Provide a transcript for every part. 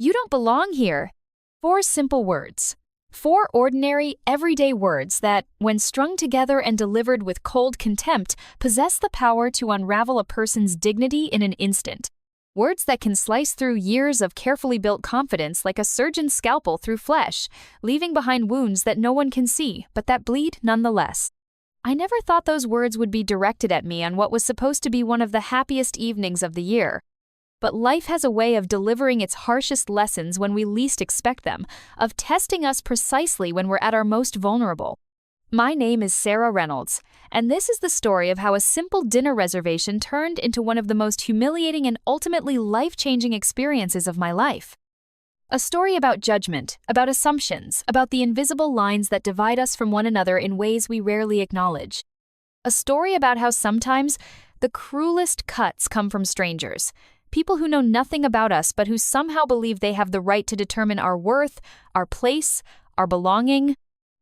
You don't belong here. Four simple words. Four ordinary, everyday words that, when strung together and delivered with cold contempt, possess the power to unravel a person's dignity in an instant. Words that can slice through years of carefully built confidence like a surgeon's scalpel through flesh, leaving behind wounds that no one can see, but that bleed nonetheless. I never thought those words would be directed at me on what was supposed to be one of the happiest evenings of the year. But life has a way of delivering its harshest lessons when we least expect them, of testing us precisely when we're at our most vulnerable. My name is Sarah Reynolds, and this is the story of how a simple dinner reservation turned into one of the most humiliating and ultimately life-changing experiences of my life. A story about judgment, about assumptions, about the invisible lines that divide us from one another in ways we rarely acknowledge. A story about how sometimes the cruelest cuts come from strangers. People who know nothing about us but who somehow believe they have the right to determine our worth, our place, our belonging.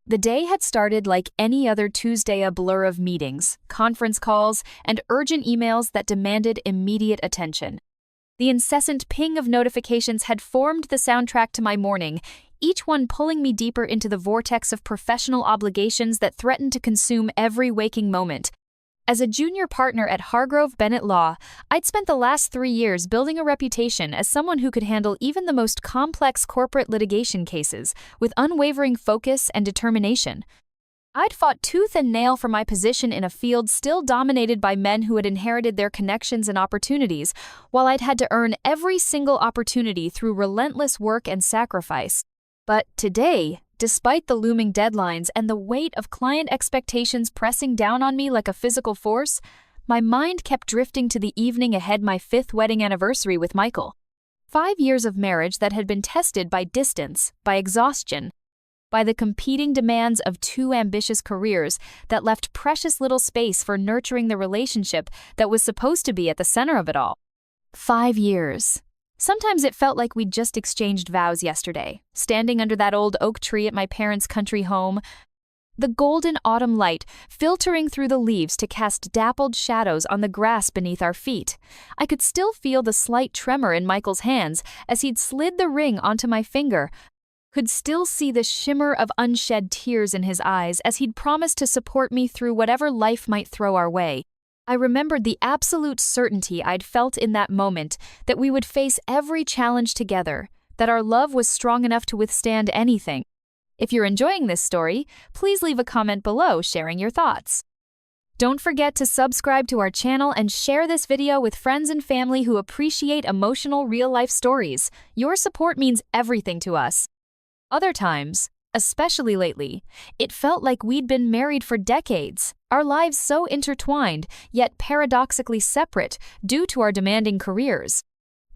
The day had started like any other Tuesday, a blur of meetings, conference calls, and urgent emails that demanded immediate attention. The incessant ping of notifications had formed the soundtrack to my morning, each one pulling me deeper into the vortex of professional obligations that threatened to consume every waking moment. As a junior partner at Hargrove Bennett Law, I'd spent the last 3 years building a reputation as someone who could handle even the most complex corporate litigation cases with unwavering focus and determination. I'd fought tooth and nail for my position in a field still dominated by men who had inherited their connections and opportunities, while I'd had to earn every single opportunity through relentless work and sacrifice. But today, despite the looming deadlines and the weight of client expectations pressing down on me like a physical force, my mind kept drifting to the evening ahead, my 5th wedding anniversary with Michael. 5 years of marriage that had been tested by distance, by exhaustion, by the competing demands of 2 ambitious careers that left precious little space for nurturing the relationship that was supposed to be at the center of it all. 5 years. Sometimes it felt like we'd just exchanged vows yesterday, standing under that old oak tree at my parents' country home, the golden autumn light filtering through the leaves to cast dappled shadows on the grass beneath our feet. I could still feel the slight tremor in Michael's hands as he'd slid the ring onto my finger, could still see the shimmer of unshed tears in his eyes as he'd promised to support me through whatever life might throw our way. I remembered the absolute certainty I'd felt in that moment that we would face every challenge together, that our love was strong enough to withstand anything. If you're enjoying this story, please leave a comment below sharing your thoughts. Don't forget to subscribe to our channel and share this video with friends and family who appreciate emotional real-life stories. Your support means everything to us. Other times, especially lately, it felt like we'd been married for decades, our lives so intertwined, yet paradoxically separate due to our demanding careers.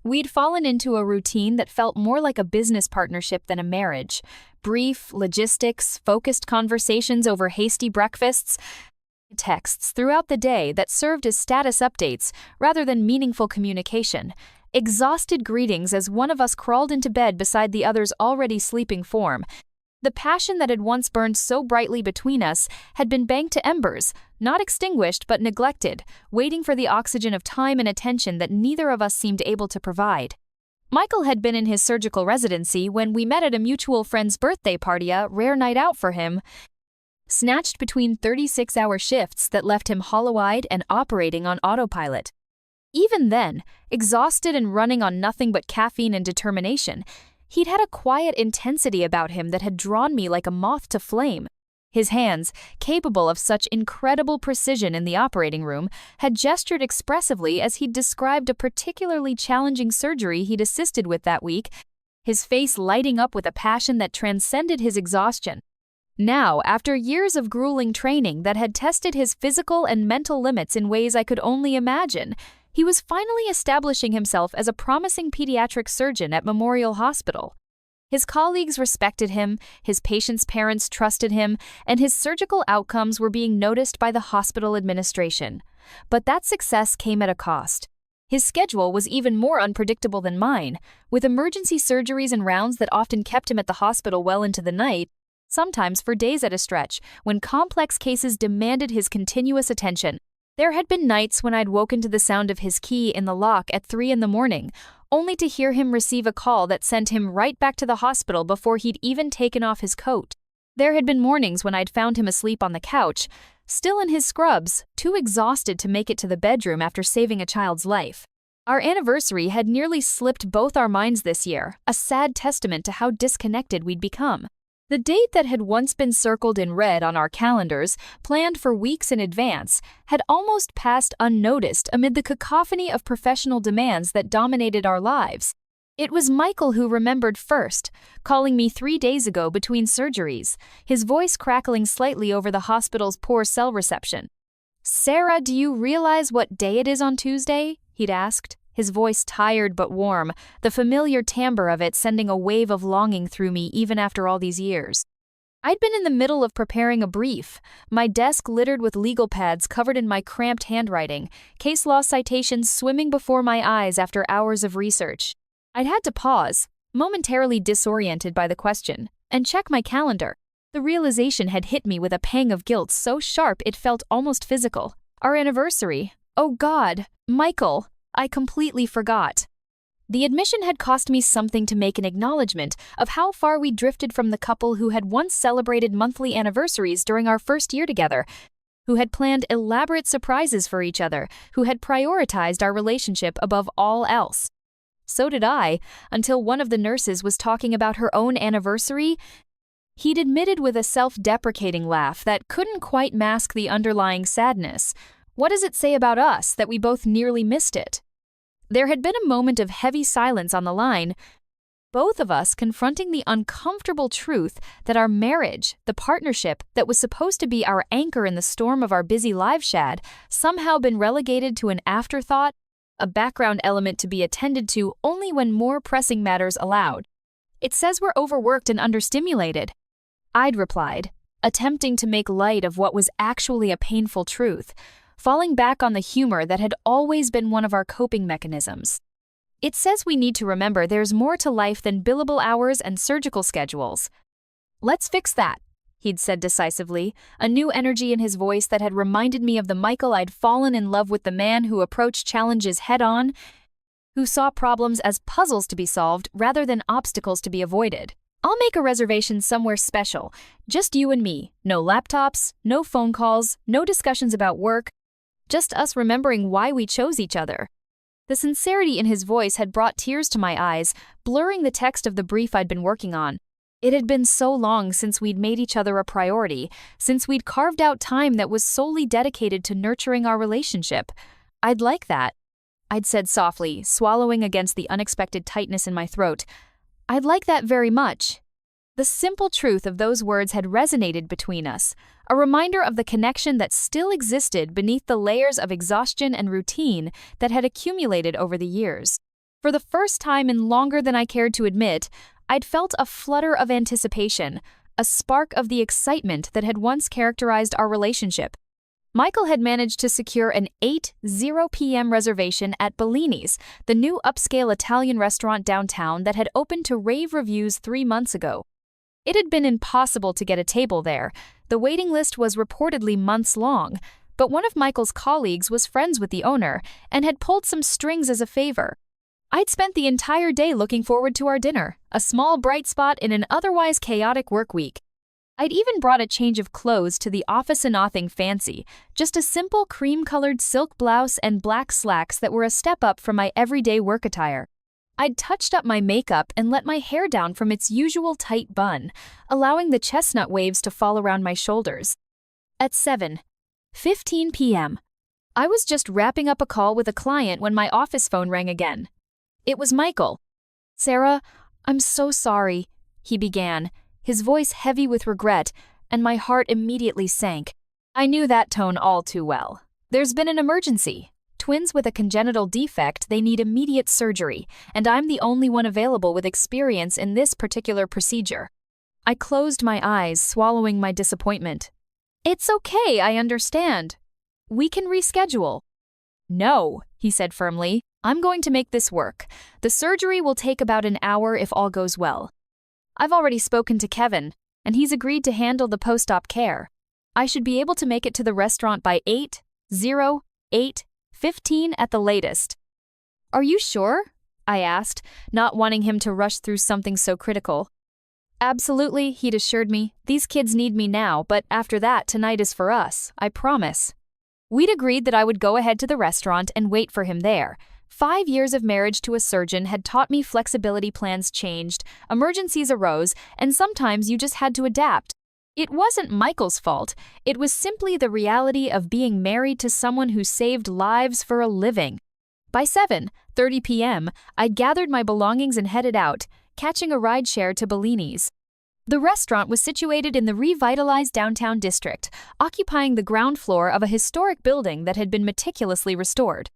We'd fallen into a routine that felt more like a business partnership than a marriage. Brief, logistics, focused conversations over hasty breakfasts, texts throughout the day that served as status updates rather than meaningful communication. Exhausted greetings as one of us crawled into bed beside the other's already sleeping form. The passion that had once burned so brightly between us had been banked to embers, not extinguished but neglected, waiting for the oxygen of time and attention that neither of us seemed able to provide. Michael had been in his surgical residency when we met at a mutual friend's birthday party, a rare night out for him, snatched between 36-hour shifts that left him hollow-eyed and operating on autopilot. Even then, exhausted and running on nothing but caffeine and determination, he'd had a quiet intensity about him that had drawn me like a moth to flame. His hands, capable of such incredible precision in the operating room, had gestured expressively as he'd described a particularly challenging surgery he'd assisted with that week, his face lighting up with a passion that transcended his exhaustion. Now, after years of grueling training that had tested his physical and mental limits in ways I could only imagine, he was finally establishing himself as a promising pediatric surgeon at Memorial Hospital. His colleagues respected him, his patients' parents trusted him, and his surgical outcomes were being noticed by the hospital administration. But that success came at a cost. His schedule was even more unpredictable than mine, with emergency surgeries and rounds that often kept him at the hospital well into the night, sometimes for days at a stretch, when complex cases demanded his continuous attention. There had been nights when I'd woken to the sound of his key in the lock at 3 in the morning, only to hear him receive a call that sent him right back to the hospital before he'd even taken off his coat. There had been mornings when I'd found him asleep on the couch, still in his scrubs, too exhausted to make it to the bedroom after saving a child's life. Our anniversary had nearly slipped both our minds this year, a sad testament to how disconnected we'd become. The date that had once been circled in red on our calendars, planned for weeks in advance, had almost passed unnoticed amid the cacophony of professional demands that dominated our lives. It was Michael who remembered first, calling me 3 days ago between surgeries, his voice crackling slightly over the hospital's poor cell reception. "Sarah, do you realize what day it is on Tuesday?" he'd asked, his voice tired but warm, the familiar timbre of it sending a wave of longing through me even after all these years. I'd been in the middle of preparing a brief, my desk littered with legal pads covered in my cramped handwriting, case law citations swimming before my eyes after hours of research. I'd had to pause, momentarily disoriented by the question, and check my calendar. The realization had hit me with a pang of guilt so sharp it felt almost physical. Our anniversary. Oh God, Michael, I completely forgot. The admission had cost me something to make an acknowledgement of how far we drifted from the couple who had once celebrated monthly anniversaries during our first year together, who had planned elaborate surprises for each other, who had prioritized our relationship above all else. So did I, until one of the nurses was talking about her own anniversary. He'd admitted with a self-deprecating laugh that couldn't quite mask the underlying sadness. What does it say about us that we both nearly missed it? There had been a moment of heavy silence on the line, both of us confronting the uncomfortable truth that our marriage, the partnership that was supposed to be our anchor in the storm of our busy lives, had somehow been relegated to an afterthought, a background element to be attended to only when more pressing matters allowed. "It says we're overworked and understimulated," I'd replied, attempting to make light of what was actually a painful truth, falling back on the humor that had always been one of our coping mechanisms. "It says we need to remember there's more to life than billable hours and surgical schedules." "Let's fix that," he'd said decisively, a new energy in his voice that had reminded me of the Michael I'd fallen in love with, the man who approached challenges head-on, who saw problems as puzzles to be solved rather than obstacles to be avoided. "I'll make a reservation somewhere special, just you and me, no laptops, no phone calls, no discussions about work, just us remembering why we chose each other." The sincerity in his voice had brought tears to my eyes, blurring the text of the brief I'd been working on. It had been so long since we'd made each other a priority, since we'd carved out time that was solely dedicated to nurturing our relationship. "I'd like that," I'd said softly, swallowing against the unexpected tightness in my throat. "I'd like that very much." The simple truth of those words had resonated between us, a reminder of the connection that still existed beneath the layers of exhaustion and routine that had accumulated over the years. For the first time in longer than I cared to admit, I'd felt a flutter of anticipation, a spark of the excitement that had once characterized our relationship. Michael had managed to secure an 8:00 p.m. reservation at Bellini's, the new upscale Italian restaurant downtown that had opened to rave reviews 3 months ago. It had been impossible to get a table there. The waiting list was reportedly months long, but one of Michael's colleagues was friends with the owner and had pulled some strings as a favor. I'd spent the entire day looking forward to our dinner, a small bright spot in an otherwise chaotic work week. I'd even brought a change of clothes to the office, and nothing fancy, just a simple cream-colored silk blouse and black slacks that were a step up from my everyday work attire. I'd touched up my makeup and let my hair down from its usual tight bun, allowing the chestnut waves to fall around my shoulders. At 7:15 p.m., I was just wrapping up a call with a client when my office phone rang again. It was Michael. "Sarah, I'm so sorry," he began, his voice heavy with regret, and my heart immediately sank. I knew that tone all too well. "There's been an emergency. Twins with a congenital defect, they need immediate surgery, and I'm the only one available with experience in this particular procedure." I closed my eyes, swallowing my disappointment. "It's okay, I understand. We can reschedule." "No," he said firmly. "I'm going to make this work. The surgery will take about an hour if all goes well. I've already spoken to Kevin, and he's agreed to handle the post-op care. I should be able to make it to the restaurant by 8:15 at the latest." "Are you sure?" I asked, not wanting him to rush through something so critical. Absolutely, he'd assured me. These kids need me now, but after that, tonight is for us, I promise. We'd agreed that I would go ahead to the restaurant and wait for him there. 5 years of marriage to a surgeon had taught me flexibility. Plans changed, emergencies arose, and sometimes you just had to adapt. It wasn't Michael's fault. It was simply the reality of being married to someone who saved lives for a living. By 7:30 p.m., I'd gathered my belongings and headed out, catching a rideshare to Bellini's. The restaurant was situated in the revitalized downtown district, occupying the ground floor of a historic building that had been meticulously restored.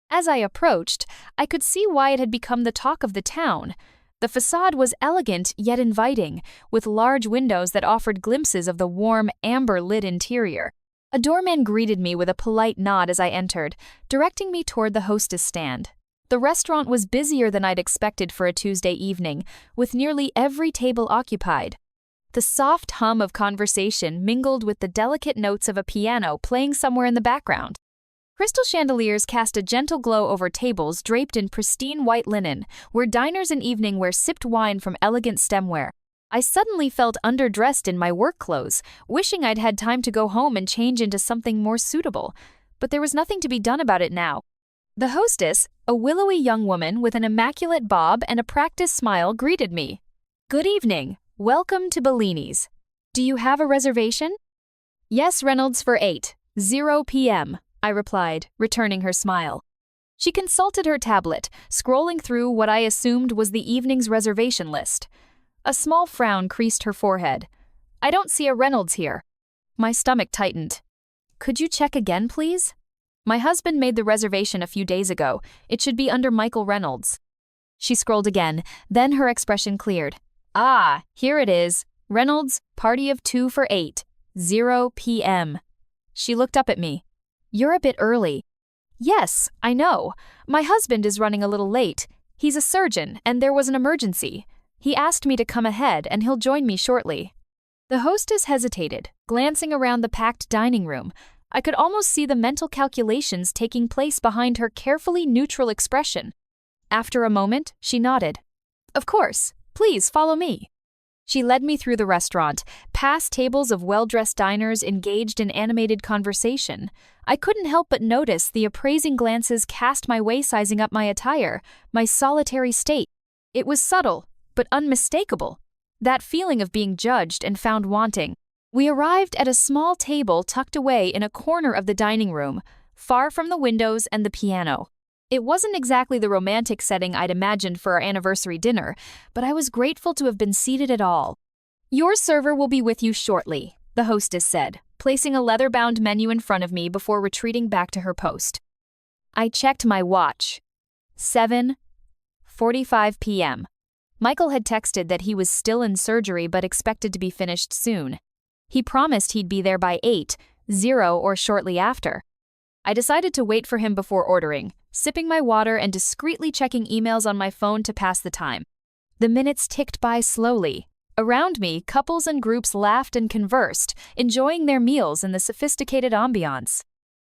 As I approached, I could see why it had become the talk of the town. The facade was elegant yet inviting, with large windows that offered glimpses of the warm, amber-lit interior. A doorman greeted me with a polite nod as I entered, directing me toward the hostess stand. The restaurant was busier than I'd expected for a Tuesday evening, with nearly every table occupied. The soft hum of conversation mingled with the delicate notes of a piano playing somewhere in the background. Crystal chandeliers cast a gentle glow over tables draped in pristine white linen, where diners in evening wear sipped wine from elegant stemware. I suddenly felt underdressed in my work clothes, wishing I'd had time to go home and change into something more suitable. But there was nothing to be done about it now. The hostess, a willowy young woman with an immaculate bob and a practiced smile, greeted me. "Good evening. Welcome to Bellini's. Do you have a reservation?" "Yes, Reynolds, for 8:00 p.m., I replied, returning her smile. She consulted her tablet, scrolling through what I assumed was the evening's reservation list. A small frown creased her forehead. "I don't see a Reynolds here." My stomach tightened. "Could you check again, please?" "My husband made the reservation a few days ago. It should be under Michael Reynolds." She scrolled again, then her expression cleared. "Ah, here it is. Reynolds, party of 2 for 8:00 p.m. She looked up at me. "You're a bit early." "Yes, I know. My husband is running a little late. He's a surgeon, and there was an emergency. He asked me to come ahead, and he'll join me shortly." The hostess hesitated, glancing around the packed dining room. I could almost see the mental calculations taking place behind her carefully neutral expression. After a moment, she nodded. "Of course. Please follow me." She led me through the restaurant, past tables of well-dressed diners engaged in animated conversation. I couldn't help but notice the appraising glances cast my way, sizing up my attire, my solitary state. It was subtle, but unmistakable. That feeling of being judged and found wanting. We arrived at a small table tucked away in a corner of the dining room, far from the windows and the piano. It wasn't exactly the romantic setting I'd imagined for our anniversary dinner, but I was grateful to have been seated at all. "Your server will be with you shortly," the hostess said, placing a leather-bound menu in front of me before retreating back to her post. I checked my watch. 7:45 p.m. Michael had texted that he was still in surgery but expected to be finished soon. He promised he'd be there by 8:00 or shortly after. I decided to wait for him before ordering, sipping my water and discreetly checking emails on my phone to pass the time. The minutes ticked by slowly. Around me, couples and groups laughed and conversed, enjoying their meals in the sophisticated ambiance.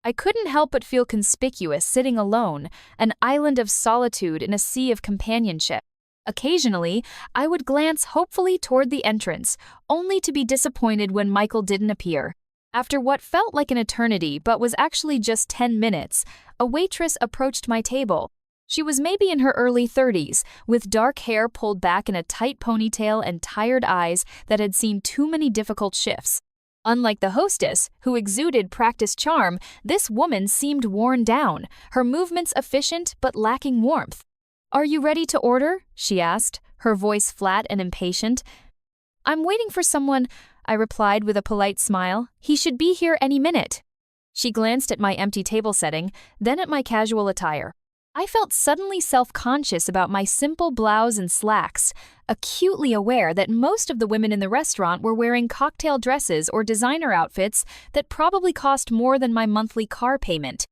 I couldn't help but feel conspicuous sitting alone, an island of solitude in a sea of companionship. Occasionally, I would glance hopefully toward the entrance, only to be disappointed when Michael didn't appear. After what felt like an eternity but was actually just 10 minutes, a waitress approached my table. She was maybe in her early 30s, with dark hair pulled back in a tight ponytail and tired eyes that had seen too many difficult shifts. Unlike the hostess, who exuded practiced charm, this woman seemed worn down, her movements efficient but lacking warmth. "Are you ready to order?" she asked, her voice flat and impatient. "I'm waiting for someone," I replied with a polite smile. "He should be here any minute." She glanced at my empty table setting, then at my casual attire. I felt suddenly self-conscious about my simple blouse and slacks, acutely aware that most of the women in the restaurant were wearing cocktail dresses or designer outfits that probably cost more than my monthly car payment.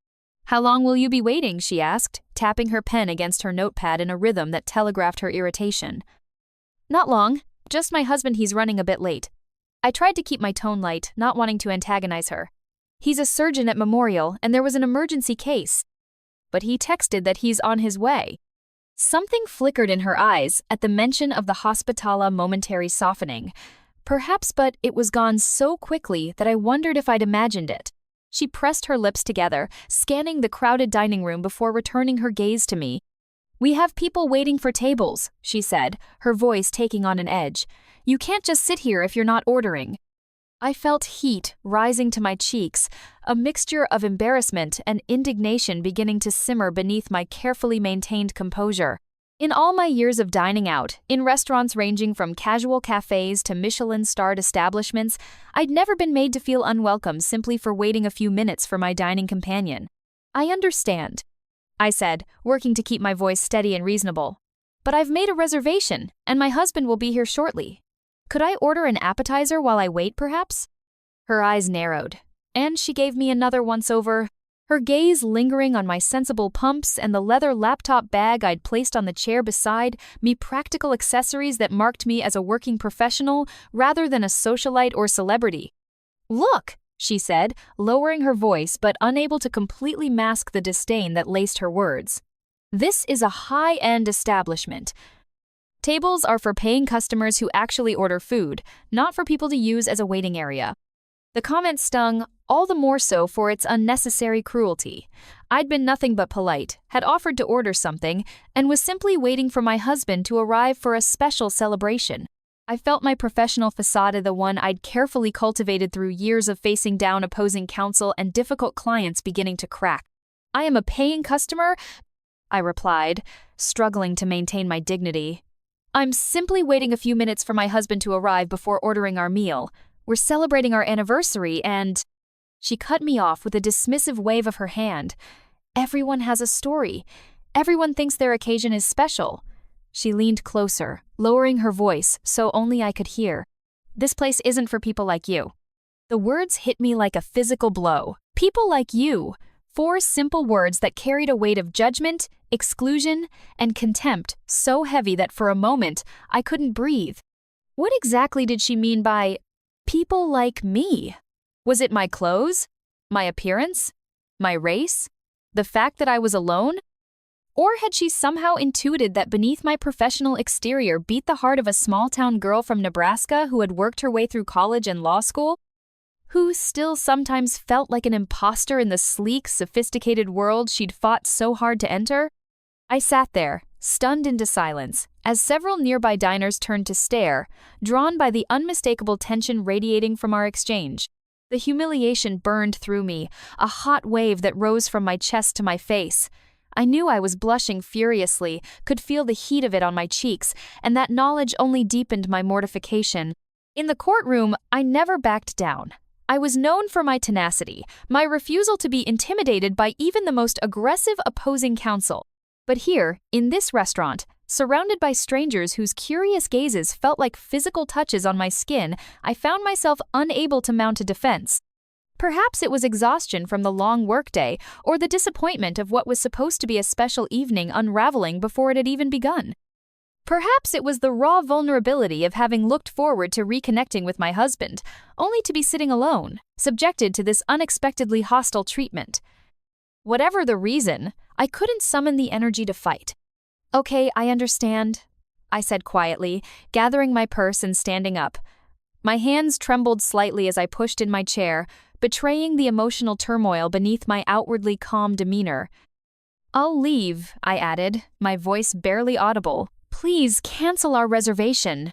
"How long will you be waiting?" she asked, tapping her pen against her notepad in a rhythm that telegraphed her irritation. "Not long. Just my husband, he's running a bit late." I tried to keep my tone light, not wanting to antagonize her. "He's a surgeon at Memorial, and there was an emergency case." "But he texted that he's on his way." Something flickered in her eyes at the mention of the hospitala momentary softening. Perhaps, but it was gone so quickly that I wondered if I'd imagined it. She pressed her lips together, scanning the crowded dining room before returning her gaze to me. "We have people waiting for tables," she said, her voice taking on an edge. "You can't just sit here if you're not ordering." I felt heat rising to my cheeks, a mixture of embarrassment and indignation beginning to simmer beneath my carefully maintained composure. In all my years of dining out, in restaurants ranging from casual cafes to Michelin-starred establishments, I'd never been made to feel unwelcome simply for waiting a few minutes for my dining companion. "I understand," I said, working to keep my voice steady and reasonable. "But I've made a reservation, and my husband will be here shortly. Could I order an appetizer while I wait, perhaps?" Her eyes narrowed, and she gave me another once-over, her gaze lingering on my sensible pumps and the leather laptop bag I'd placed on the chair beside me, practical accessories that marked me as a working professional rather than a socialite or celebrity. "Look," she said, lowering her voice but unable to completely mask the disdain that laced her words. "This is a high-end establishment. Tables are for paying customers who actually order food, not for people to use as a waiting area." The comment stung, all the more so for its unnecessary cruelty. I'd been nothing but polite, had offered to order something, and was simply waiting for my husband to arrive for a special celebration. I felt my professional facade, the one I'd carefully cultivated through years of facing down opposing counsel and difficult clients, beginning to crack. "I am a paying customer," I replied, struggling to maintain my dignity. "I'm simply waiting a few minutes for my husband to arrive before ordering our meal. We're celebrating our anniversary and—" She cut me off with a dismissive wave of her hand. "Everyone has a story. Everyone thinks their occasion is special." She leaned closer, lowering her voice so only I could hear. "This place isn't for people like you." The words hit me like a physical blow. People like you. 4 simple words that carried a weight of judgment, exclusion, and contempt so heavy that for a moment I couldn't breathe. What exactly did she mean by people like me? Was it my clothes? My appearance? My race? The fact that I was alone? Or had she somehow intuited that beneath my professional exterior beat the heart of a small-town girl from Nebraska who had worked her way through college and law school? Who still sometimes felt like an imposter in the sleek, sophisticated world she'd fought so hard to enter? I sat there, stunned into silence, as several nearby diners turned to stare, drawn by the unmistakable tension radiating from our exchange. The humiliation burned through me, a hot wave that rose from my chest to my face. I knew I was blushing furiously, could feel the heat of it on my cheeks, and that knowledge only deepened my mortification. In the courtroom, I never backed down. I was known for my tenacity, my refusal to be intimidated by even the most aggressive opposing counsel. But here, in this restaurant, surrounded by strangers whose curious gazes felt like physical touches on my skin, I found myself unable to mount a defense. Perhaps it was exhaustion from the long workday, or the disappointment of what was supposed to be a special evening unraveling before it had even begun. Perhaps it was the raw vulnerability of having looked forward to reconnecting with my husband, only to be sitting alone, subjected to this unexpectedly hostile treatment. Whatever the reason, I couldn't summon the energy to fight. "Okay, I understand," I said quietly, gathering my purse and standing up. My hands trembled slightly as I pushed in my chair, betraying the emotional turmoil beneath my outwardly calm demeanor. "I'll leave," I added, my voice barely audible. "Please cancel our reservation."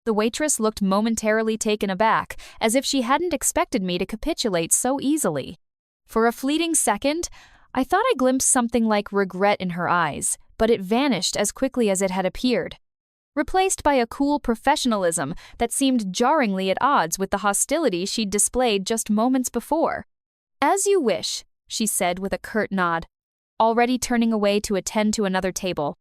The waitress looked momentarily taken aback, as if she hadn't expected me to capitulate so easily. For a fleeting second, I thought I glimpsed something like regret in her eyes, but it vanished as quickly as it had appeared, replaced by a cool professionalism that seemed jarringly at odds with the hostility she'd displayed just moments before. "As you wish," she said with a curt nod, already turning away to attend to another table.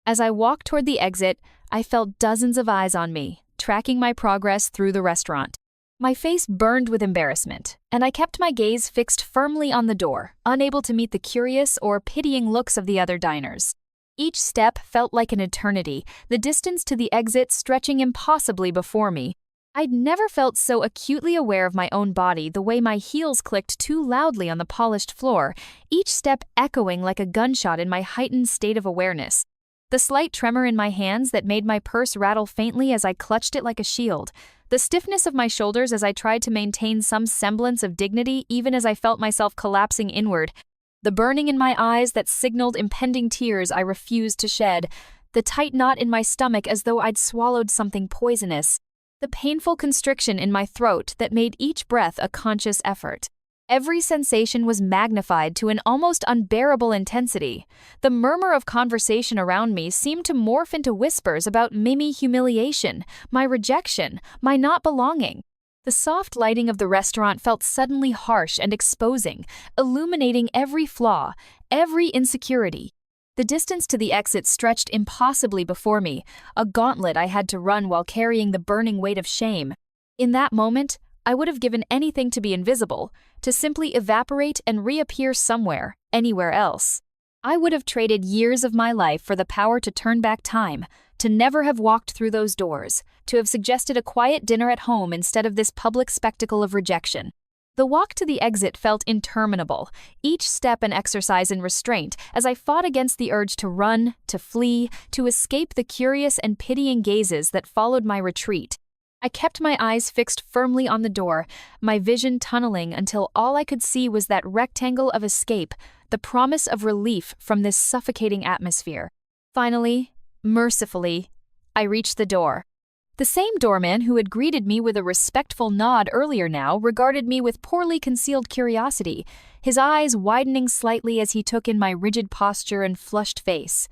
As I walked toward the exit, I felt dozens of eyes on me, tracking my progress through the restaurant. My face burned with embarrassment, and I kept my gaze fixed firmly on the door, unable to meet the curious or pitying looks of the other diners. Each step felt like an eternity, the distance to the exit stretching impossibly before me. I'd never felt so acutely aware of my own body, the way my heels clicked too loudly on the polished floor, each step echoing like a gunshot in my heightened state of awareness. The slight tremor in my hands that made my purse rattle faintly as I clutched it like a shield. The stiffness of my shoulders as I tried to maintain some semblance of dignity even as I felt myself collapsing inward. The burning in my eyes that signaled impending tears I refused to shed. The tight knot in my stomach as though I'd swallowed something poisonous. The painful constriction in my throat that made each breath a conscious effort. Every sensation was magnified to an almost unbearable intensity. The murmur of conversation around me seemed to morph into whispers about Mimi humiliation, my rejection, my not belonging. The soft lighting of the restaurant felt suddenly harsh and exposing, illuminating every flaw, every insecurity. The distance to the exit stretched impossibly before me, a gauntlet I had to run while carrying the burning weight of shame. In that moment, I would have given anything to be invisible, to simply evaporate and reappear somewhere, anywhere else. I would have traded years of my life for the power to turn back time, to never have walked through those doors, to have suggested a quiet dinner at home instead of this public spectacle of rejection. The walk to the exit felt interminable, each step an exercise in restraint as I fought against the urge to run, to flee, to escape the curious and pitying gazes that followed my retreat. I kept my eyes fixed firmly on the door, my vision tunneling until all I could see was that rectangle of escape, the promise of relief from this suffocating atmosphere. Finally, mercifully, I reached the door. The same doorman who had greeted me with a respectful nod earlier now regarded me with poorly concealed curiosity, his eyes widening slightly as he took in my rigid posture and flushed face.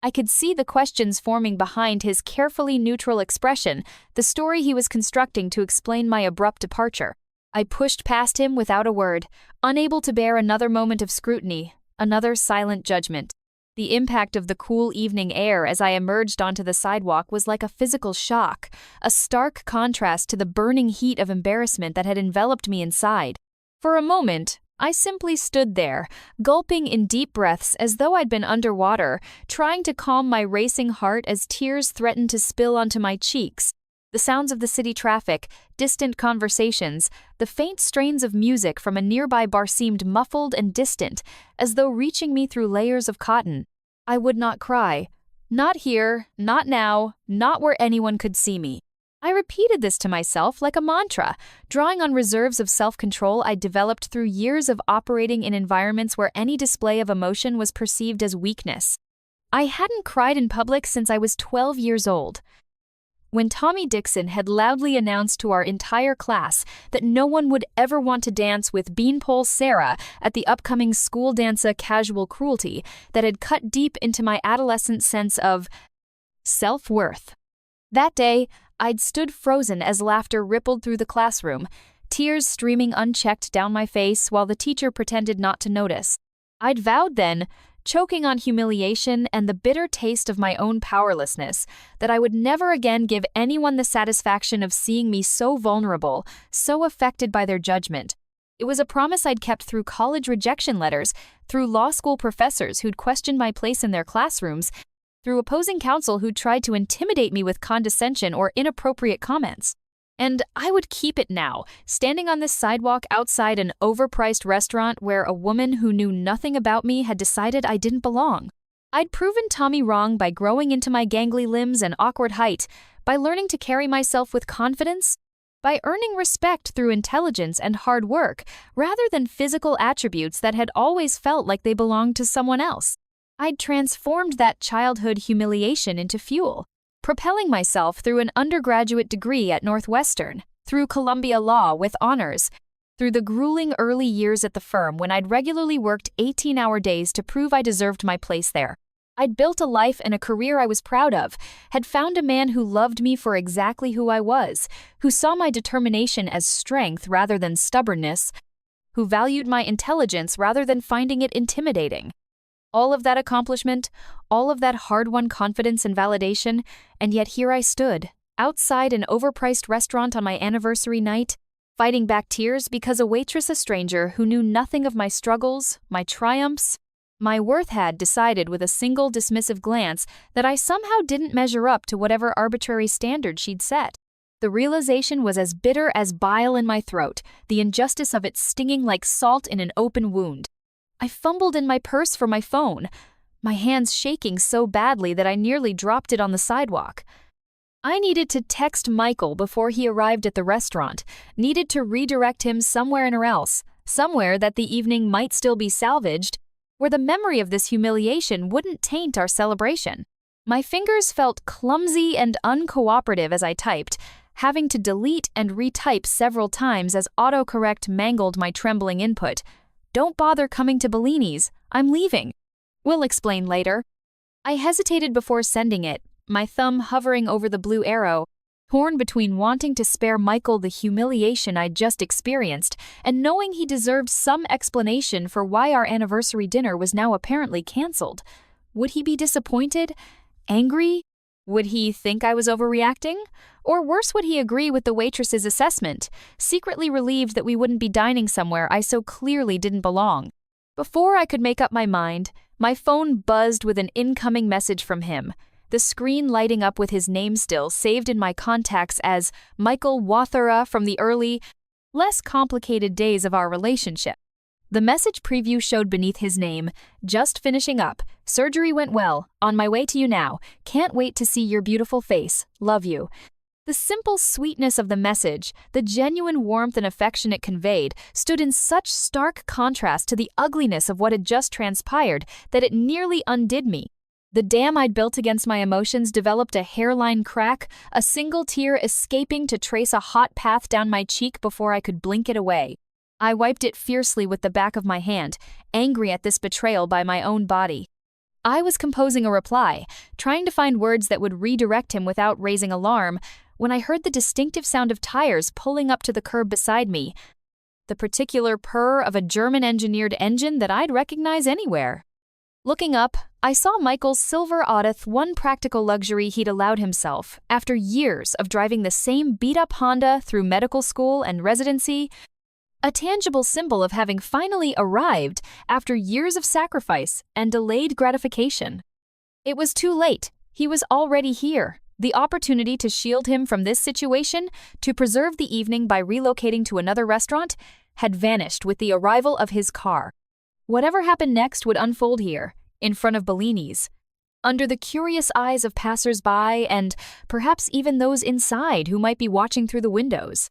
I could see the questions forming behind his carefully neutral expression, the story he was constructing to explain my abrupt departure. I pushed past him without a word, unable to bear another moment of scrutiny, another silent judgment. The impact of the cool evening air as I emerged onto the sidewalk was like a physical shock, a stark contrast to the burning heat of embarrassment that had enveloped me inside. For a moment, I simply stood there, gulping in deep breaths as though I'd been underwater, trying to calm my racing heart as tears threatened to spill onto my cheeks. The sounds of the city traffic, distant conversations, the faint strains of music from a nearby bar seemed muffled and distant, as though reaching me through layers of cotton. I would not cry. Not here, not now, not where anyone could see me. I repeated this to myself like a mantra, drawing on reserves of self-control I'd developed through years of operating in environments where any display of emotion was perceived as weakness. I hadn't cried in public since I was 12 years old. When Tommy Dixon had loudly announced to our entire class that no one would ever want to dance with Beanpole Sarah at the upcoming school dancer Casual Cruelty that had cut deep into my adolescent sense of self-worth. That day, I'd stood frozen as laughter rippled through the classroom, tears streaming unchecked down my face while the teacher pretended not to notice. I'd vowed then, choking on humiliation and the bitter taste of my own powerlessness, that I would never again give anyone the satisfaction of seeing me so vulnerable, so affected by their judgment. It was a promise I'd kept through college rejection letters, through law school professors who'd questioned my place in their classrooms, through opposing counsel who'd tried to intimidate me with condescension or inappropriate comments. And I would keep it now, standing on this sidewalk outside an overpriced restaurant where a woman who knew nothing about me had decided I didn't belong. I'd proven Tommy wrong by growing into my gangly limbs and awkward height, by learning to carry myself with confidence, by earning respect through intelligence and hard work, rather than physical attributes that had always felt like they belonged to someone else. I'd transformed that childhood humiliation into fuel, propelling myself through an undergraduate degree at Northwestern, through Columbia Law with honors, through the grueling early years at the firm when I'd regularly worked 18-hour days to prove I deserved my place there. I'd built a life and a career I was proud of, had found a man who loved me for exactly who I was, who saw my determination as strength rather than stubbornness, who valued my intelligence rather than finding it intimidating. All of that accomplishment, all of that hard-won confidence and validation, and yet here I stood, outside an overpriced restaurant on my anniversary night, fighting back tears because a waitress, a stranger who knew nothing of my struggles, my triumphs, my worth had decided with a single dismissive glance that I somehow didn't measure up to whatever arbitrary standard she'd set. The realization was as bitter as bile in my throat, the injustice of it stinging like salt in an open wound. I fumbled in my purse for my phone. my hands shaking so badly that I nearly dropped it on the sidewalk. I needed to text Michael before he arrived at the restaurant, needed to redirect him somewhere else, somewhere that the evening might still be salvaged, where the memory of this humiliation wouldn't taint our celebration. My fingers felt clumsy and uncooperative as I typed, having to delete and retype several times as autocorrect mangled my trembling input. Don't bother coming to Bellini's, I'm leaving. We'll explain later. I hesitated before sending it, my thumb hovering over the blue arrow, torn between wanting to spare Michael the humiliation I'd just experienced and knowing he deserved some explanation for why our anniversary dinner was now apparently canceled. Would he be disappointed? Angry? Would he think I was overreacting? Or worse, would he agree with the waitress's assessment, secretly relieved that we wouldn't be dining somewhere I so clearly didn't belong? Before I could make up my mind, my phone buzzed with an incoming message from him, the screen lighting up with his name still saved in my contacts as Michael Wathera from the early, less complicated days of our relationship. The message preview showed beneath his name, "Just finishing up. Surgery went well. On my way to you now. Can't wait to see your beautiful face. Love you." The simple sweetness of the message, the genuine warmth and affection it conveyed, stood in such stark contrast to the ugliness of what had just transpired that it nearly undid me. The dam I'd built against my emotions developed a hairline crack, a single tear escaping to trace a hot path down my cheek before I could blink it away. I wiped it fiercely with the back of my hand, angry at this betrayal by my own body. I was composing a reply, trying to find words that would redirect him without raising alarm, when I heard the distinctive sound of tires pulling up to the curb beside me, the particular purr of a German-engineered engine that I'd recognize anywhere. Looking up, I saw Michael's silver Audith, one practical luxury he'd allowed himself, after years of driving the same beat-up Honda through medical school and residency, a tangible symbol of having finally arrived after years of sacrifice and delayed gratification. It was too late. He was already here. The opportunity to shield him from this situation, to preserve the evening by relocating to another restaurant, had vanished with the arrival of his car. Whatever happened next would unfold here, in front of Bellini's, under the curious eyes of passers-by and perhaps even those inside who might be watching through the windows.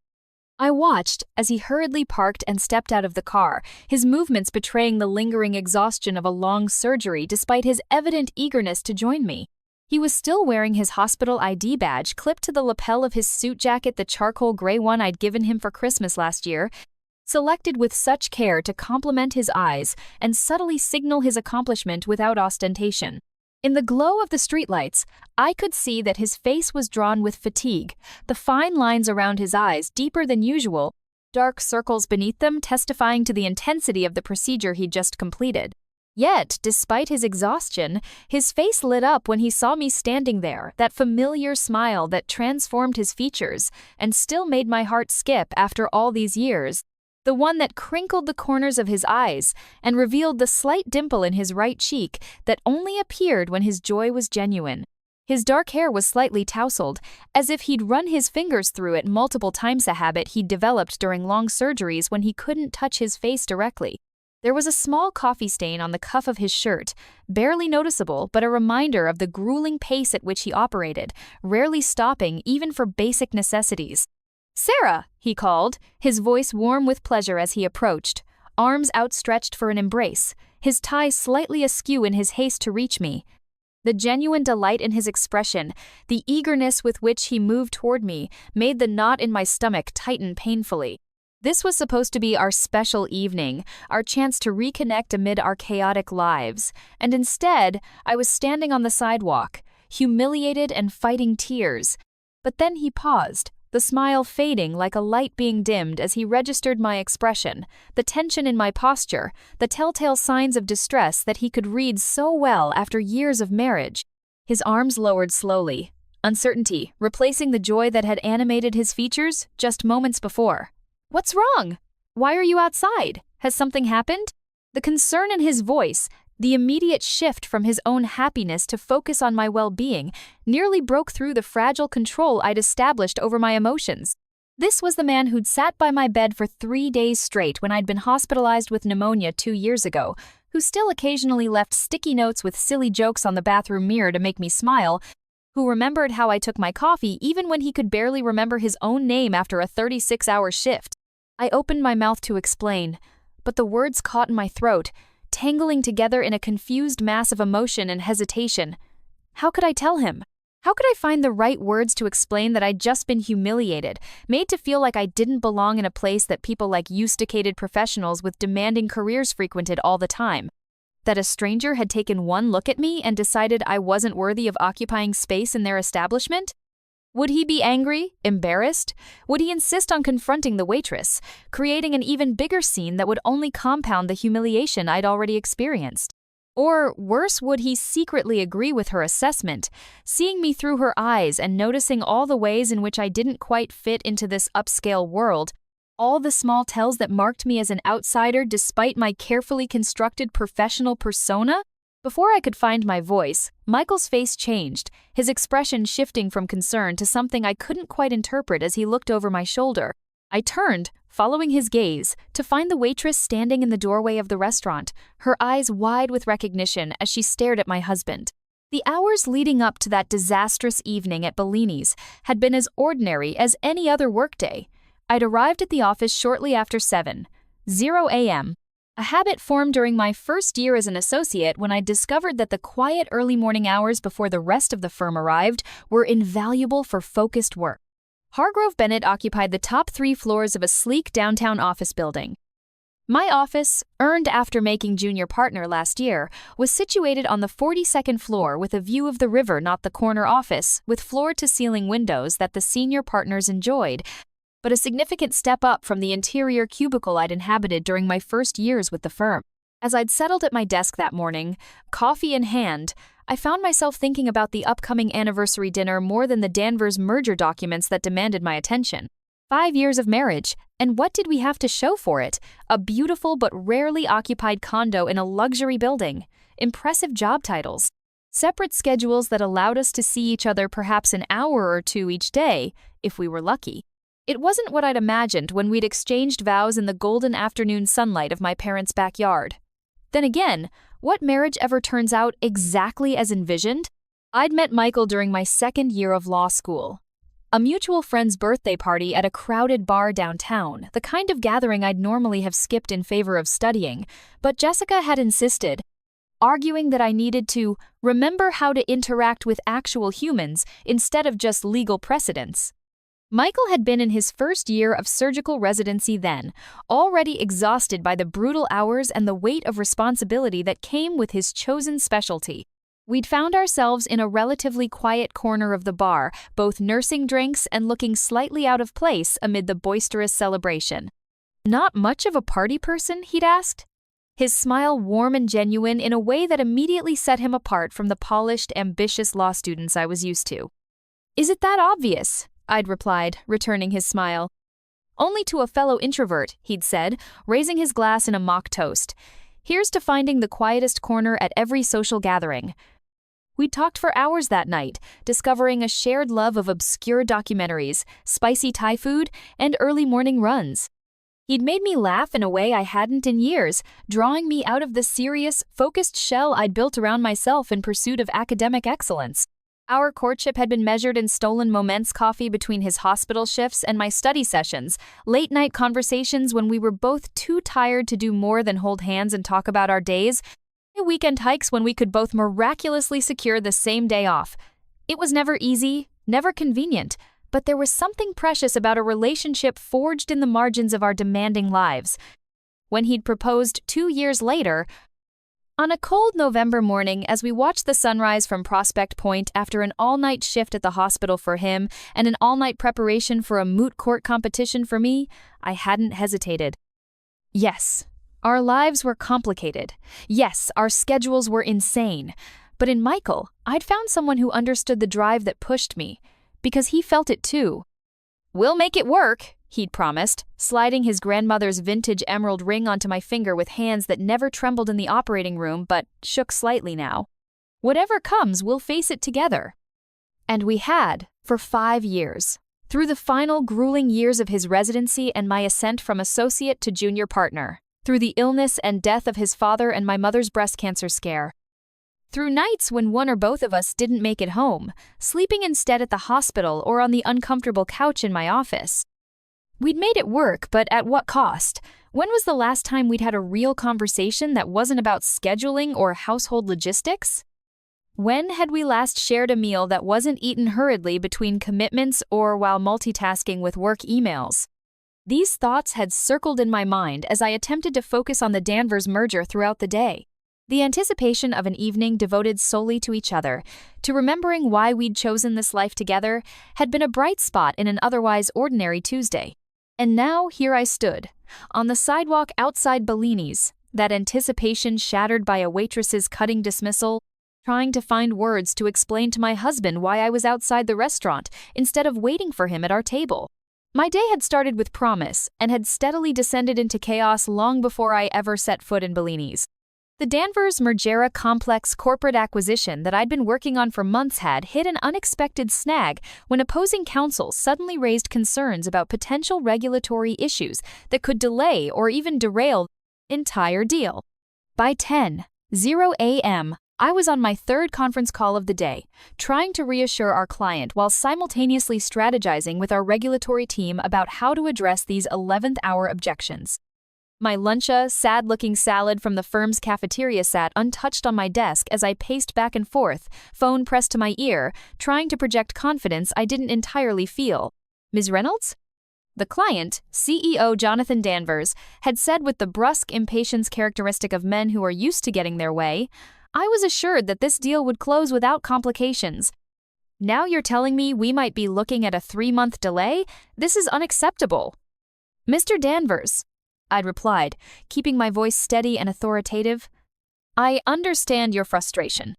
I watched as he hurriedly parked and stepped out of the car, his movements betraying the lingering exhaustion of a long surgery despite his evident eagerness to join me. He was still wearing his hospital ID badge clipped to the lapel of his suit jacket, the charcoal gray one I'd given him for Christmas last year, selected with such care to complement his eyes and subtly signal his accomplishment without ostentation. In the glow of the streetlights, I could see that his face was drawn with fatigue, the fine lines around his eyes deeper than usual, dark circles beneath them testifying to the intensity of the procedure he'd just completed. Yet, despite his exhaustion, his face lit up when he saw me standing there, that familiar smile that transformed his features and still made my heart skip after all these years. The one that crinkled the corners of his eyes and revealed the slight dimple in his right cheek that only appeared when his joy was genuine. His dark hair was slightly tousled, as if he'd run his fingers through it multiple times, a habit he'd developed during long surgeries when he couldn't touch his face directly. There was a small coffee stain on the cuff of his shirt, barely noticeable but a reminder of the grueling pace at which he operated, rarely stopping even for basic necessities. "Sarah," he called, his voice warm with pleasure as he approached, arms outstretched for an embrace, his tie slightly askew in his haste to reach me. The genuine delight in his expression, the eagerness with which he moved toward me, made the knot in my stomach tighten painfully. This was supposed to be our special evening, our chance to reconnect amid our chaotic lives, and instead, I was standing on the sidewalk, humiliated and fighting tears. But then he paused, the smile fading like a light being dimmed as he registered my expression, the tension in my posture, the telltale signs of distress that he could read so well after years of marriage. His arms lowered slowly, uncertainty replacing the joy that had animated his features just moments before. "What's wrong? Why are you outside? Has something happened?" The concern in his voice, the immediate shift from his own happiness to focus on my well-being, nearly broke through the fragile control I'd established over my emotions. This was the man who'd sat by my bed for 3 days straight when I'd been hospitalized with pneumonia 2 years ago, who still occasionally left sticky notes with silly jokes on the bathroom mirror to make me smile, who remembered how I took my coffee even when he could barely remember his own name after a 36-hour shift. I opened my mouth to explain, but the words caught in my throat, tangling together in a confused mass of emotion and hesitation. How could I tell him? How could I find the right words to explain that I'd just been humiliated, made to feel like I didn't belong in a place that people like eusticated professionals with demanding careers frequented all the time? That a stranger had taken one look at me and decided I wasn't worthy of occupying space in their establishment? Would he be angry, embarrassed? Would he insist on confronting the waitress, creating an even bigger scene that would only compound the humiliation I'd already experienced? Or, worse, would he secretly agree with her assessment, seeing me through her eyes and noticing all the ways in which I didn't quite fit into this upscale world, all the small tells that marked me as an outsider despite my carefully constructed professional persona? Before I could find my voice, Michael's face changed, his expression shifting from concern to something I couldn't quite interpret as he looked over my shoulder. I turned, following his gaze, to find the waitress standing in the doorway of the restaurant, her eyes wide with recognition as she stared at my husband. The hours leading up to that disastrous evening at Bellini's had been as ordinary as any other workday. I'd arrived at the office shortly after 7:00 a.m., a habit formed during my first year as an associate when I discovered that the quiet early morning hours before the rest of the firm arrived were invaluable for focused work. Hargrove Bennett occupied the top 3 floors of a sleek downtown office building. My office, earned after making junior partner last year, was situated on the 42nd floor with a view of the river, not the corner office, with floor-to-ceiling windows that the senior partners enjoyed, but a significant step up from the interior cubicle I'd inhabited during my first years with the firm. As I'd settled at my desk that morning, coffee in hand, I found myself thinking about the upcoming anniversary dinner more than the Danvers merger documents that demanded my attention. 5 years of marriage, and what did we have to show for it? A beautiful but rarely occupied condo in a luxury building, impressive job titles, separate schedules that allowed us to see each other perhaps an hour or two each day, if we were lucky. It wasn't what I'd imagined when we'd exchanged vows in the golden afternoon sunlight of my parents' backyard. Then again, what marriage ever turns out exactly as envisioned? I'd met Michael during my second year of law school. A mutual friend's birthday party at a crowded bar downtown, the kind of gathering I'd normally have skipped in favor of studying, but Jessica had insisted, arguing that I needed to remember how to interact with actual humans instead of just legal precedents. Michael had been in his first year of surgical residency then, already exhausted by the brutal hours and the weight of responsibility that came with his chosen specialty. We'd found ourselves in a relatively quiet corner of the bar, both nursing drinks and looking slightly out of place amid the boisterous celebration. "Not much of a party person?" he'd asked. His smile warm and genuine in a way that immediately set him apart from the polished, ambitious law students I was used to. "Is it that obvious?" I'd replied, returning his smile. "Only to a fellow introvert," he'd said, raising his glass in a mock toast. "Here's to finding the quietest corner at every social gathering." We'd talked for hours that night, discovering a shared love of obscure documentaries, spicy Thai food, and early morning runs. He'd made me laugh in a way I hadn't in years, drawing me out of the serious, focused shell I'd built around myself in pursuit of academic excellence. Our courtship had been measured in stolen moments coffee between his hospital shifts and my study sessions, late-night conversations when we were both too tired to do more than hold hands and talk about our days, weekend hikes when we could both miraculously secure the same day off. It was never easy, never convenient, but there was something precious about a relationship forged in the margins of our demanding lives. When he'd proposed 2 years later, on a cold November morning, as we watched the sunrise from Prospect Point after an all-night shift at the hospital for him and an all-night preparation for a moot court competition for me, I hadn't hesitated. Yes, our lives were complicated. Yes, our schedules were insane. But in Michael, I'd found someone who understood the drive that pushed me, because he felt it too. "We'll make it work," he'd promised, sliding his grandmother's vintage emerald ring onto my finger with hands that never trembled in the operating room but shook slightly now. "Whatever comes, we'll face it together." And we had, for 5 years, through the final grueling years of his residency and my ascent from associate to junior partner. through the illness and death of his father and my mother's breast cancer scare, through nights when one or both of us didn't make it home, sleeping instead at the hospital or on the uncomfortable couch in my office. We'd made it work, but at what cost? When was the last time we'd had a real conversation that wasn't about scheduling or household logistics? When had we last shared a meal that wasn't eaten hurriedly between commitments or while multitasking with work emails? These thoughts had circled in my mind as I attempted to focus on the Danvers merger throughout the day. The anticipation of an evening devoted solely to each other, to remembering why we'd chosen this life together, had been a bright spot in an otherwise ordinary Tuesday. And now here I stood, on the sidewalk outside Bellini's, that anticipation shattered by a waitress's cutting dismissal, trying to find words to explain to my husband why I was outside the restaurant instead of waiting for him at our table. My day had started with promise and had steadily descended into chaos long before I ever set foot in Bellini's. The Danvers-Margera complex corporate acquisition that I'd been working on for months had hit an unexpected snag when opposing counsel suddenly raised concerns about potential regulatory issues that could delay or even derail the entire deal. By 10:00 a.m., I was on my third conference call of the day, trying to reassure our client while simultaneously strategizing with our regulatory team about how to address these 11th-hour objections. My luncha, sad-looking salad from the firm's cafeteria sat untouched on my desk as I paced back and forth, phone pressed to my ear, trying to project confidence I didn't entirely feel. "Ms. Reynolds?" The client, CEO Jonathan Danvers, had said with the brusque impatience characteristic of men who are used to getting their way. I was assured that this deal would close without complications. "Now you're telling me we might be looking at a 3-month delay? This is unacceptable." "Mr. Danvers," I'd replied, keeping my voice steady and authoritative, "I understand your frustration.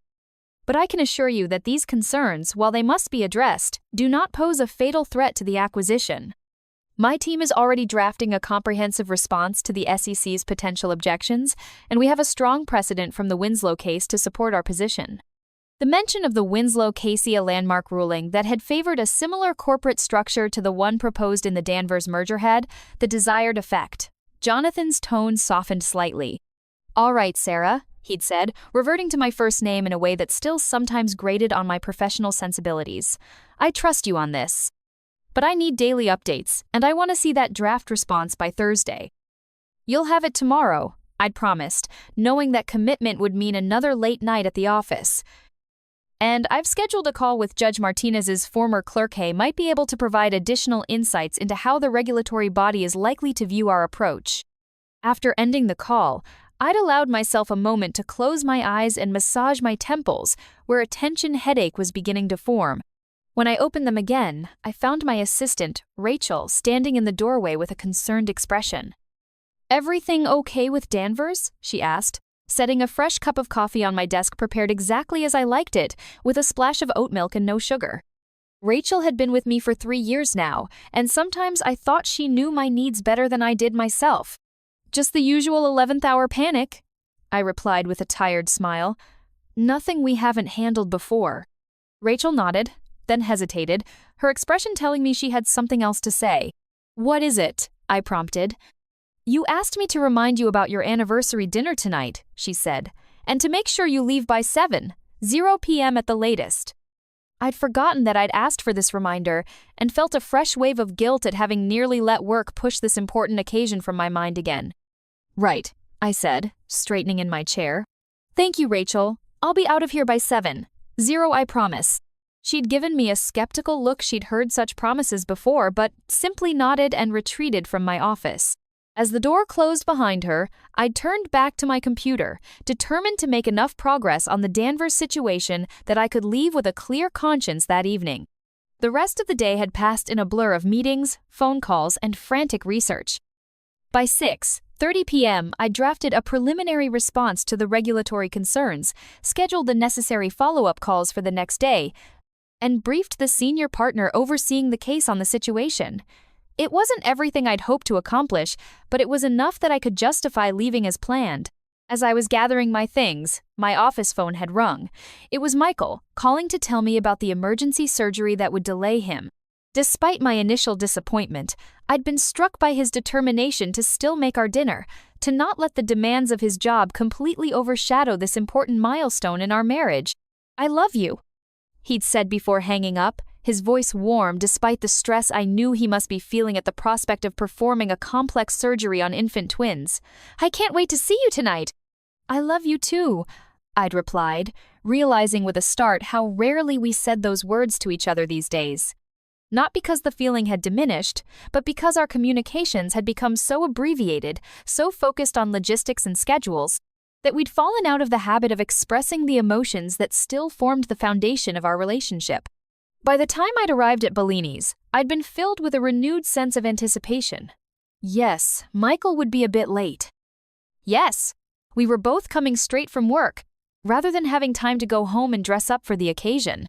But I can assure you that these concerns, while they must be addressed, do not pose a fatal threat to the acquisition. My team is already drafting a comprehensive response to the SEC's potential objections, and we have a strong precedent from the Winslow case to support our position." The mention of the Winslow-Casey, a landmark ruling that had favored a similar corporate structure to the one proposed in the Danvers merger, had the desired effect. Jonathan's tone softened slightly. "All right, Sarah," he'd said, reverting to my first name in a way that still sometimes grated on my professional sensibilities. "I trust you on this. But I need daily updates, and I want to see that draft response by Thursday." "You'll have it tomorrow," I'd promised, knowing that commitment would mean another late night at the office. "And I've scheduled a call with Judge Martinez's former clerk. He might be able to provide additional insights into how the regulatory body is likely to view our approach." After ending the call, I'd allowed myself a moment to close my eyes and massage my temples, where a tension headache was beginning to form. When I opened them again, I found my assistant, Rachel, standing in the doorway with a concerned expression. "Everything okay with Danvers?" she asked, setting a fresh cup of coffee on my desk prepared exactly as I liked it, with a splash of oat milk and no sugar. Rachel had been with me for 3 years now, and sometimes I thought she knew my needs better than I did myself. "Just the usual 11th-hour panic," I replied with a tired smile. "Nothing we haven't handled before." Rachel nodded, then hesitated, her expression telling me she had something else to say. "What is it?" I prompted. "You asked me to remind you about your anniversary dinner tonight," she said, "and to make sure you leave by 7:00 p.m. at the latest." I'd forgotten that I'd asked for this reminder and felt a fresh wave of guilt at having nearly let work push this important occasion from my mind again. "Right," I said, straightening in my chair. "Thank you, Rachel. I'll be out of here by 7:00, I promise." She'd given me a skeptical look. She'd heard such promises before, but simply nodded and retreated from my office. As the door closed behind her, I turned back to my computer, determined to make enough progress on the Danvers situation that I could leave with a clear conscience that evening. The rest of the day had passed in a blur of meetings, phone calls, and frantic research. By 6:30 p.m., I drafted a preliminary response to the regulatory concerns, scheduled the necessary follow-up calls for the next day, and briefed the senior partner overseeing the case on the situation. It wasn't everything I'd hoped to accomplish, but it was enough that I could justify leaving as planned. As I was gathering my things, my office phone had rung. It was Michael, calling to tell me about the emergency surgery that would delay him. Despite my initial disappointment, I'd been struck by his determination to still make our dinner, to not let the demands of his job completely overshadow this important milestone in our marriage. "I love you," he'd said before hanging up, his voice warm despite the stress I knew he must be feeling at the prospect of performing a complex surgery on infant twins. "I can't wait to see you tonight." "I love you too," I'd replied, realizing with a start how rarely we said those words to each other these days. Not because the feeling had diminished, but because our communications had become so abbreviated, so focused on logistics and schedules, that we'd fallen out of the habit of expressing the emotions that still formed the foundation of our relationship. By the time I'd arrived at Bellini's, I'd been filled with a renewed sense of anticipation. Yes, Michael would be a bit late. Yes, we were both coming straight from work, rather than having time to go home and dress up for the occasion.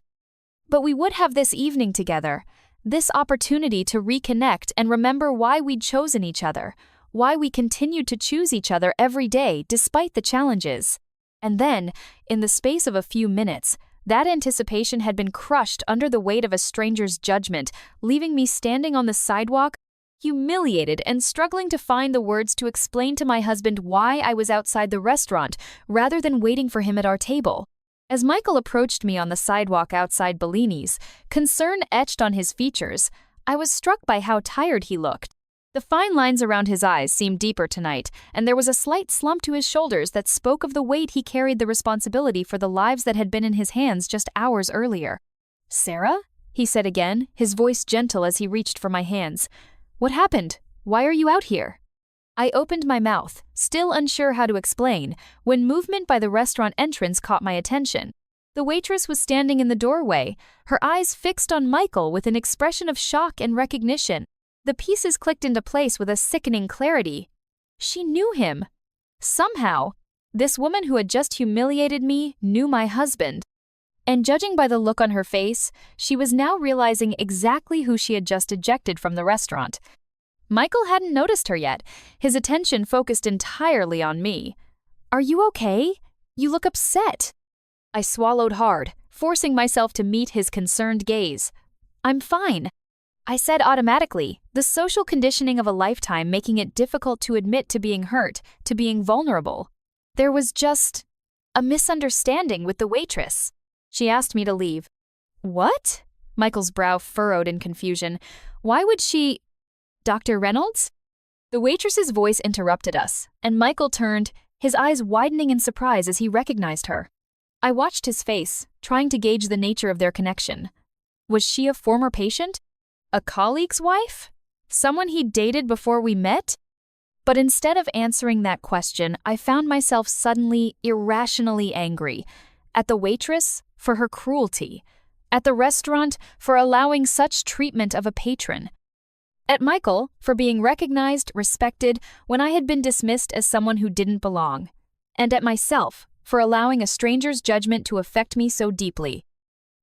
But we would have this evening together, this opportunity to reconnect and remember why we'd chosen each other, why we continued to choose each other every day despite the challenges. And then, in the space of a few minutes, that anticipation had been crushed under the weight of a stranger's judgment, leaving me standing on the sidewalk, humiliated and struggling to find the words to explain to my husband why I was outside the restaurant rather than waiting for him at our table. As Michael approached me on the sidewalk outside Bellini's, concern etched on his features, I was struck by how tired he looked. The fine lines around his eyes seemed deeper tonight, and there was a slight slump to his shoulders that spoke of the weight he carried the responsibility for the lives that had been in his hands just hours earlier. "Sarah?" he said again, his voice gentle as he reached for my hands. "What happened? Why are you out here?" I opened my mouth, still unsure how to explain, when movement by the restaurant entrance caught my attention. The waitress was standing in the doorway, her eyes fixed on Michael with an expression of shock and recognition. The pieces clicked into place with a sickening clarity. She knew him. Somehow, this woman who had just humiliated me knew my husband. And judging by the look on her face, she was now realizing exactly who she had just ejected from the restaurant. Michael hadn't noticed her yet, his attention focused entirely on me. "Are you okay? You look upset." I swallowed hard, forcing myself to meet his concerned gaze. "I'm fine," I said automatically, the social conditioning of a lifetime making it difficult to admit to being hurt, to being vulnerable. There was just a misunderstanding with the waitress. She asked me to leave. "What?" Michael's brow furrowed in confusion. "Why would she—" "Dr. Reynolds?" The waitress's voice interrupted us, and Michael turned, his eyes widening in surprise as he recognized her. I watched his face, trying to gauge the nature of their connection. Was she a former patient? A colleague's wife? Someone he'd dated before we met? But instead of answering that question, I found myself suddenly, irrationally angry. At the waitress, for her cruelty. At the restaurant, for allowing such treatment of a patron. At Michael, for being recognized, respected, when I had been dismissed as someone who didn't belong. And at myself, for allowing a stranger's judgment to affect me so deeply.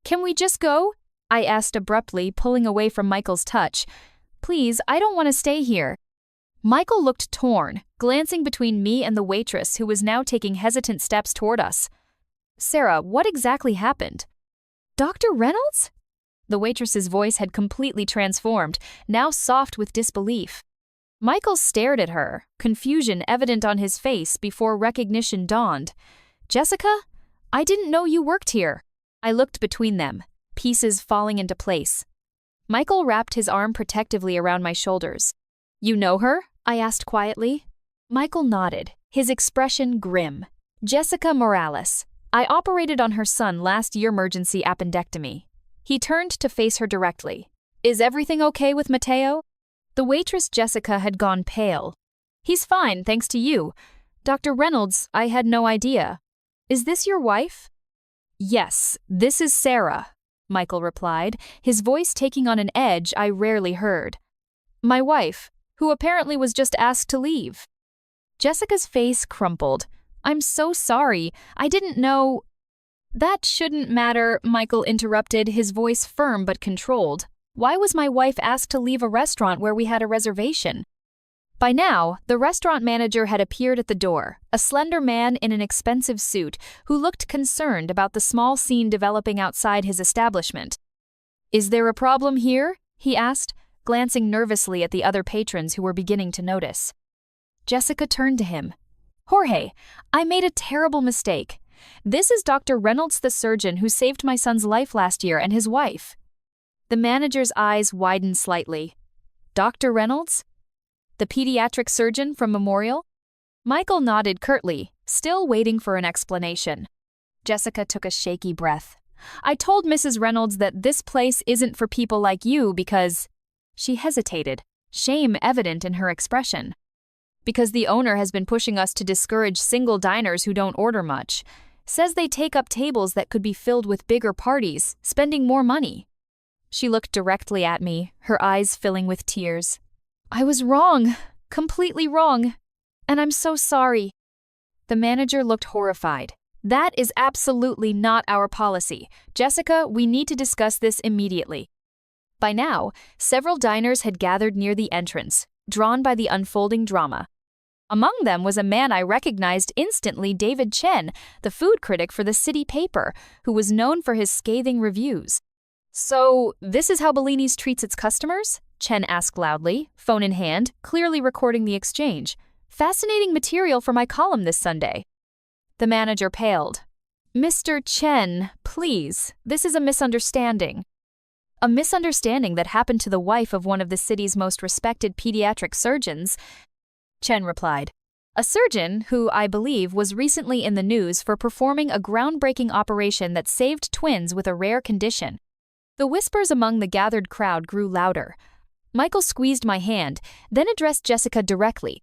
"Can we just go?" I asked abruptly, pulling away from Michael's touch. "Please, I don't want to stay here." Michael looked torn, glancing between me and the waitress who was now taking hesitant steps toward us. "Sarah, what exactly happened?" "Dr. Reynolds?" The waitress's voice had completely transformed, now soft with disbelief. Michael stared at her, confusion evident on his face before recognition dawned. "Jessica? I didn't know you worked here." I looked between them, pieces falling into place. Michael wrapped his arm protectively around my shoulders. "You know her?" I asked quietly. Michael nodded, his expression grim. "Jessica Morales. I operated on her son last year emergency appendectomy." He turned to face her directly. "Is everything okay with Mateo?" The waitress Jessica had gone pale. "He's fine, thanks to you. Dr. Reynolds, I had no idea. Is this your wife?" "Yes, this is Sarah," Michael replied, his voice taking on an edge I rarely heard. "My wife, who apparently was just asked to leave." Jessica's face crumpled. "I'm so sorry. I didn't know—" "That shouldn't matter," Michael interrupted, his voice firm but controlled. "Why was my wife asked to leave a restaurant where we had a reservation?" By now, the restaurant manager had appeared at the door, a slender man in an expensive suit who looked concerned about the small scene developing outside his establishment. "Is there a problem here?" he asked, glancing nervously at the other patrons who were beginning to notice. Jessica turned to him. Jorge, I made a terrible mistake. This is Dr. Reynolds, the surgeon who saved my son's life last year, and his wife. The manager's eyes widened slightly. Dr. Reynolds? The pediatric surgeon from Memorial? Michael nodded curtly, still waiting for an explanation. Jessica took a shaky breath. I told Mrs. Reynolds that this place isn't for people like you because… She hesitated, shame evident in her expression. Because the owner has been pushing us to discourage single diners who don't order much. Says they take up tables that could be filled with bigger parties, spending more money. She looked directly at me, her eyes filling with tears. I was wrong, completely wrong, and I'm so sorry. The manager looked horrified. That is absolutely not our policy. Jessica, we need to discuss this immediately. By now, several diners had gathered near the entrance, drawn by the unfolding drama. Among them was a man I recognized instantly, David Chen, the food critic for the city paper, who was known for his scathing reviews. So, this is how Bellini's treats its customers? Chen asked loudly, phone in hand, clearly recording the exchange. Fascinating material for my column this Sunday. The manager paled. Mr. Chen, please, this is a misunderstanding. A misunderstanding that happened to the wife of one of the city's most respected pediatric surgeons, Chen replied. A surgeon who, I believe, was recently in the news for performing a groundbreaking operation that saved twins with a rare condition. The whispers among the gathered crowd grew louder. Michael squeezed my hand, then addressed Jessica directly.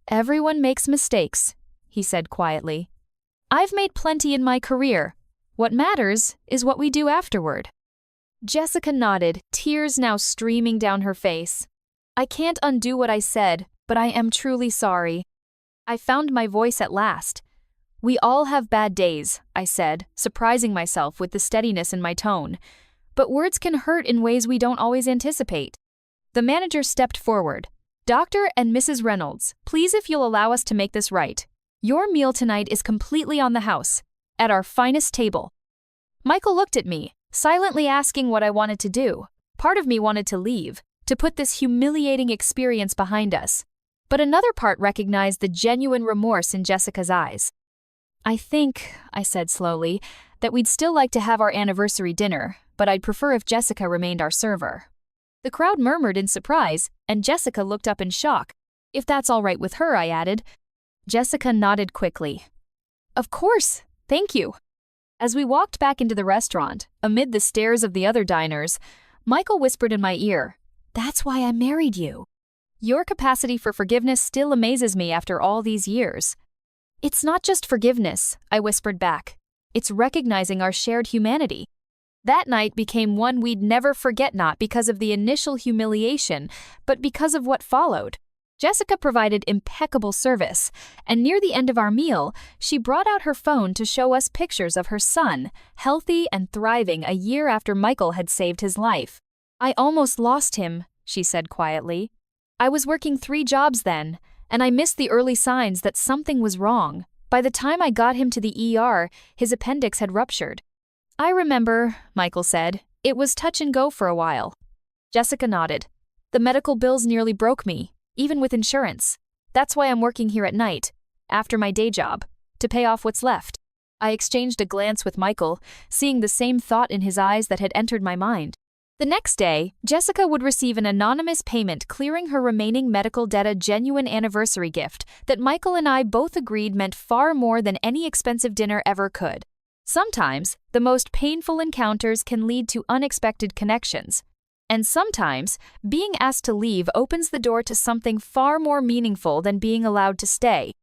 Everyone makes mistakes, he said quietly. I've made plenty in my career. What matters is what we do afterward. Jessica nodded, tears now streaming down her face. I can't undo what I said, but I am truly sorry. I found my voice at last. We all have bad days, I said, surprising myself with the steadiness in my tone. But words can hurt in ways we don't always anticipate. The manager stepped forward. Dr. and Mrs. Reynolds, please, if you'll allow us to make this right. Your meal tonight is completely on the house, at our finest table. Michael looked at me, silently asking what I wanted to do. Part of me wanted to leave, to put this humiliating experience behind us. But another part recognized the genuine remorse in Jessica's eyes. I think, I said slowly, that we'd still like to have our anniversary dinner, but I'd prefer if Jessica remained our server. The crowd murmured in surprise, and Jessica looked up in shock. If that's all right with her, I added. Jessica nodded quickly. Of course, thank you. As we walked back into the restaurant, amid the stares of the other diners, Michael whispered in my ear, That's why I married you. Your capacity for forgiveness still amazes me after all these years. It's not just forgiveness, I whispered back. It's recognizing our shared humanity. That night became one we'd never forget, not because of the initial humiliation, but because of what followed. Jessica provided impeccable service, and near the end of our meal, she brought out her phone to show us pictures of her son, healthy and thriving a year after Michael had saved his life. I almost lost him, she said quietly. I was working 3 jobs then, and I missed the early signs that something was wrong. By the time I got him to the ER, his appendix had ruptured. I remember, Michael said. It was touch and go for a while. Jessica nodded. The medical bills nearly broke me, even with insurance. That's why I'm working here at night, after my day job, to pay off what's left. I exchanged a glance with Michael, seeing the same thought in his eyes that had entered my mind. The next day, Jessica would receive an anonymous payment clearing her remaining medical debt, a genuine anniversary gift that Michael and I both agreed meant far more than any expensive dinner ever could. Sometimes, the most painful encounters can lead to unexpected connections. And sometimes, being asked to leave opens the door to something far more meaningful than being allowed to stay.